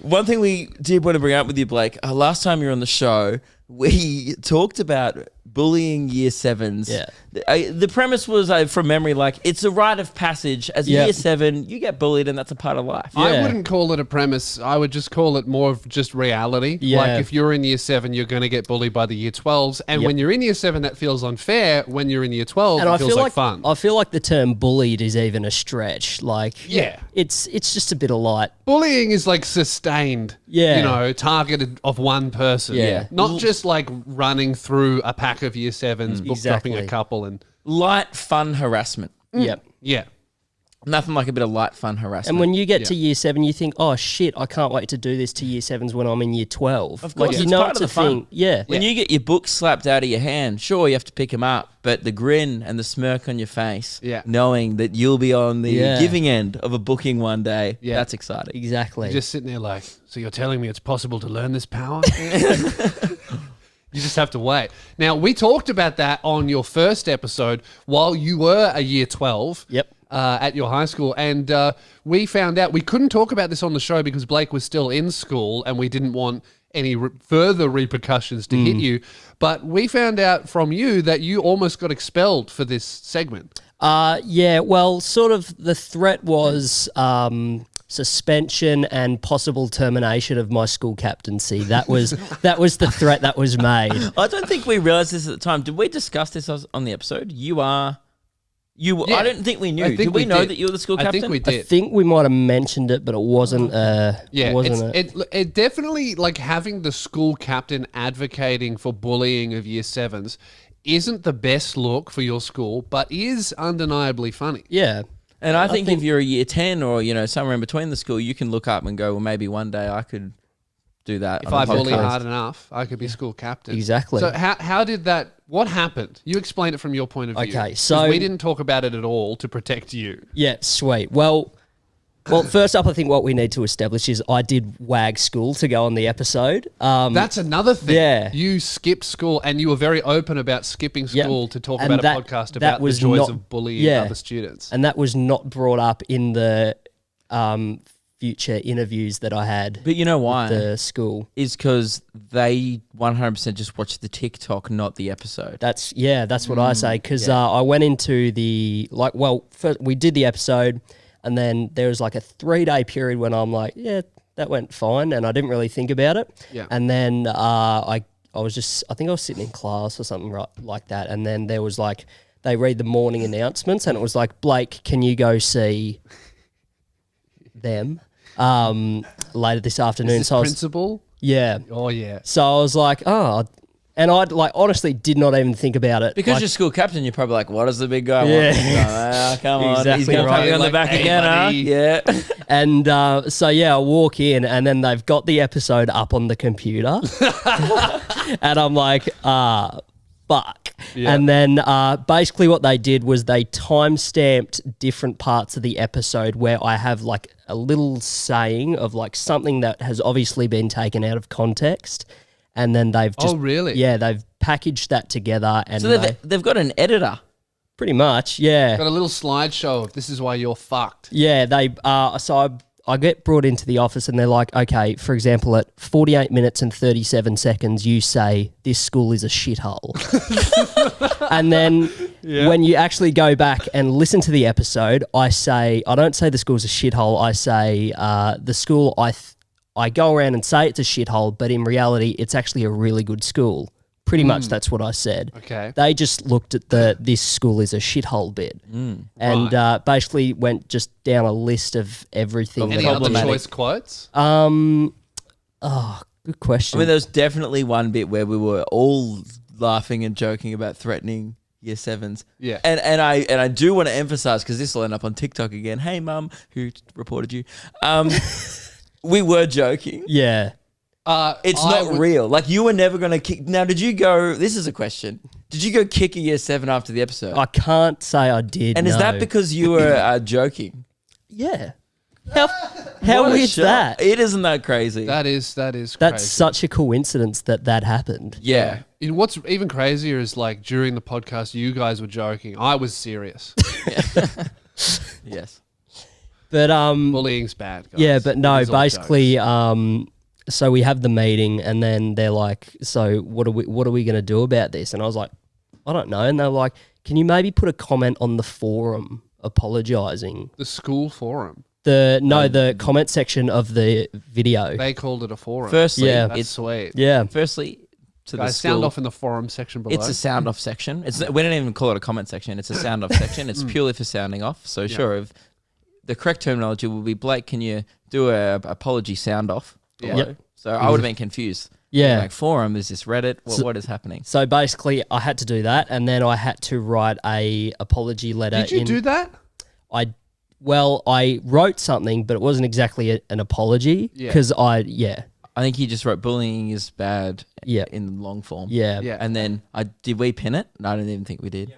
One thing we did want to bring up with you, Blake, last time you were on the show, we talked about bullying year sevens. Yeah. The premise was, from memory, like, it's a rite of passage. As year seven, you get bullied and that's a part of life. Yeah. I wouldn't call it a premise. I would just call it more of just reality. Yeah. Like if you're in year 7, you're going to get bullied by the year 12s. And when you're in year 7, that feels unfair. When you're in year 12, And it I feels feel like like fun. I feel like the term bullied is even a stretch. Like, it's just a bit of light. Bullying is like sustained, targeted of one person. Yeah. Not just like running through a pack of year 7s, book dropping a couple and... Light, fun harassment. Yep. Yeah. Nothing like a bit of light, fun harassment. And when you get to year 7, you think, oh, shit, I can't wait to do this to year 7s when I'm in year 12. Of course, like, it's you know part it's of a the fun. thing. Yeah. When you get your book slapped out of your hand, sure, you have to pick them up, but the grin and the smirk on your face, knowing that you'll be on the giving end of a booking one day, that's exciting. Exactly. You're just sitting there like, so you're telling me it's possible to learn this power? You just have to wait. Now, we talked about that on your first episode while you were a year 12 at your high school. And we found out we couldn't talk about this on the show because Blake was still in school and we didn't want any further repercussions to hit you. But we found out from you that you almost got expelled for this segment. Yeah, well, sort of the threat was suspension and possible termination of my school captaincy. That was the threat that was made. I don't think we realised this at the time. Did we discuss this on the episode? I don't think we knew. Did we know that you were the school captain? I think we did. I think we might have mentioned it, but it wasn't. It definitely, like, having the school captain advocating for bullying of year 7s isn't the best look for your school, but is undeniably funny. Yeah. And I think if you're a year 10 or, somewhere in between the school, you can look up and go, well, maybe one day I could do that. If I bully hard enough, I could be school captain. Exactly. So how did that, what happened? You explain it from your point of view. Okay, so... we didn't talk about it at all to protect you. Yeah, sweet. Well, first up, I think what we need to establish is I did wag school to go on the episode. That's another thing. Yeah. You skipped school and you were very open about skipping school to talk about a podcast about the joys of bullying other students. And that was not brought up in the future interviews that I had. But you know why? With the school. Is because they 100% just watched the TikTok, not the episode. That's what I say. Because I went into first we did the episode. And then there was like a 3-day period when I'm like, yeah, that went fine. And I didn't really think about it. Yeah. And then I think I was sitting in class or something like that. And then there was like, they read the morning announcements and it was like, Blake, can you go see them later this afternoon? Is this principal? Yeah. Oh, yeah. So I was like, and I honestly did not even think about it. Because you're school captain, you're probably like, what does the big guy want? Come on. Exactly He's going to pat you on the back again, huh? Yeah. And I walk in and then they've got the episode up on the computer. And I'm like, fuck. Yeah. And then basically what they did was they time-stamped different parts of the episode where I have like a little saying of like something that has obviously been taken out of context. And then they've just... Oh, really? Yeah, they've packaged that together. And so they've got an editor. Pretty much, yeah. Got a little slideshow of this is why you're fucked. Yeah, so I get brought into the office and they're like, okay, for example, at 48 minutes and 37 seconds, you say, this school is a shithole. And then when you actually go back and listen to the episode, I don't say the school's a shithole, I say the school, I go around and say it's a shithole, but in reality, it's actually a really good school. Pretty much that's what I said. Okay. They just looked at this school is a shithole bit and basically went just down a list of everything. Any other choice quotes? Good question. I mean, there was definitely one bit where we were all laughing and joking about threatening year 7s. Yeah. And I do want to emphasize, because this will end up on TikTok again. Hey, mum, who reported you? We were joking. Yeah. It's not real. Like, you were never going to kick. Now, did you go, this is a question. Did you go kick a year 7 after the episode? I can't say I did. And is that because you were joking? Yeah. How weird's that? It isn't that crazy. That is crazy. That's such a coincidence that happened. Yeah. What's even crazier is like during the podcast, you guys were joking. I was serious. Yes. But bullying's bad, guys. Yeah, but no, It is all basically, jokes. so we have the meeting, and then they're like, "So what are we going to do about this?" And I was like, "I don't know." And they're like, "Can you maybe put a comment on the forum apologizing?" The school forum. The comment section of the video. They called it a forum. Firstly, Yeah. That's sweet. Yeah, Firstly, to the Guys, school, sound off in the forum section below. it's a sound off section. We don't even call it a comment section. It's a sound off section. It's purely for sounding off. So sure, if the correct terminology will be, Blake, can you do a apology sound off? Yeah. Yep. So I would have been confused. Yeah. Like, forum, is this Reddit? What is happening? So basically, I had to do that, and then I had to write a apology letter. Did you do that? I wrote something, but it wasn't exactly an apology Yeah. because I think he just wrote bullying is bad in long form. Yeah. And then did we pin it? No, I don't even think we did.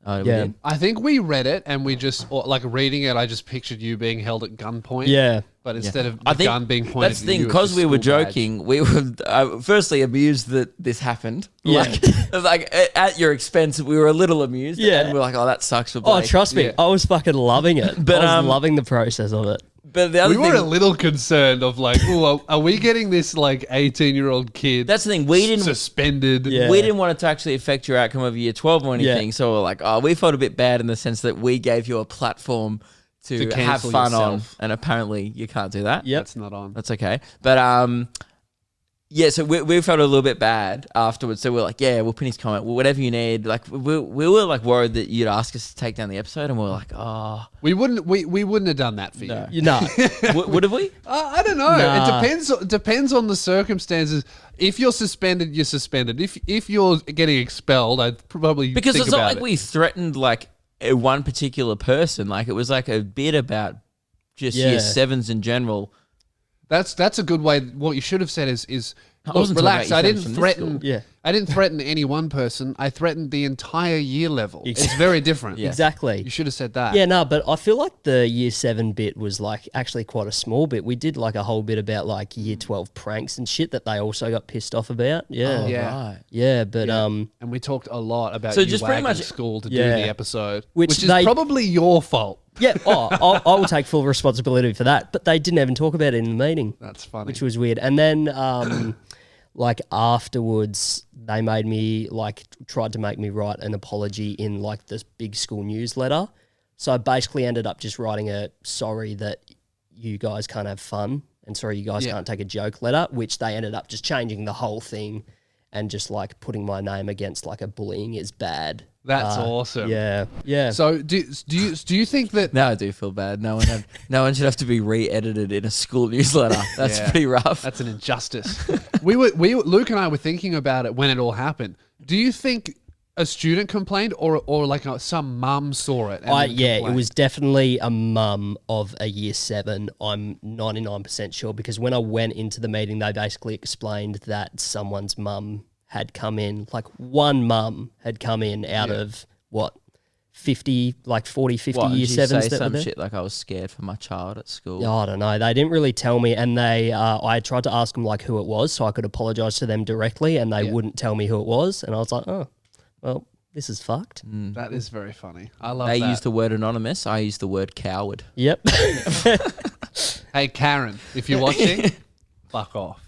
Oh, we Yeah. did? I think we read it and we just, like reading it, I just pictured you being held at gunpoint. Yeah. But instead of I the think gun being pointed that's at the thing, you, it's because a we were school badge. joking, we were firstly amused that this happened. Yeah. Like at your expense, we were a little amused. Yeah. And we're like, oh, that sucks for Oh, Blake. trust me, Yeah. I was fucking loving it. But, I was loving the process of it. But the other We were a thing, little concerned of like, oh, are we getting this like 18-year-old kid that's the thing, we didn't suspended? Yeah. we didn't want it to actually affect your outcome of year 12 or anything. Yeah. So we're like, oh, we felt a bit bad in the sense that we gave you a platform to have cancel fun yourself. on, and apparently you can't do that. Yep. That's not on. That's okay. But yeah, so we felt a little bit bad afterwards. So we're like, yeah, we'll pin his comment. Well, whatever you need. Like we were like worried that you'd ask us to take down the episode, and we're like, oh, We wouldn't have done that for No. you. You know. would have we? I don't know. Nah. It depends on the circumstances. If you're suspended, you're suspended. If you're getting expelled, I'd probably Because think it's not about like it. we threatened like one particular person. Like it was like a bit about just Yeah. year sevens in general. That's a good way. What you should have said is I look, wasn't talking relax. about I your didn't friends from this threaten. school. Yeah. I didn't threaten any one person. I threatened the entire year level. Exactly. It's very different. Yeah. Exactly. You should have said that. Yeah, no, but I feel like the year 7 bit was like actually quite a small bit. We did like a whole bit about like year 12 pranks and shit that they also got pissed off about. Yeah. Oh, Yeah. right. Yeah, but And we talked a lot about So you just pretty wagging much- school to Yeah. do the episode, Which which is they- probably your fault. yeah, I will take full responsibility for that. But they didn't even talk about it in the meeting, That's funny. which was weird. And then like afterwards, they made me like tried to make me write an apology in like this big school newsletter. So I basically ended up just writing a sorry that you guys can't have fun and sorry you guys Yeah. can't take a joke letter, which they ended up just changing the whole thing and just like putting my name against like a bullying is bad. That's awesome. Yeah, yeah. So do you think that? Now I do feel bad. No one should have to be re-edited in a school newsletter. That's Yeah. pretty rough. That's an injustice. Luke and I were thinking about it when it all happened. Do you think a student complained or like some mum saw it? And then It complained? was definitely a mum of a year 7. I'm 99% sure because when I went into the meeting, they basically explained that someone's mum had come in, like one mum had come in out of what, 50, like 40, 50 What, year did you 7s say that were some there? shit like I was scared for my child at school? I don't know. They didn't really tell me, and they. I tried to ask them like who it was, so I could apologize to them directly, and they wouldn't tell me who it was, and I was like, oh, well, this is fucked. That is very funny. I love They that. used the word anonymous. I used the word coward. Yep. Hey Karen, if you're watching, fuck off.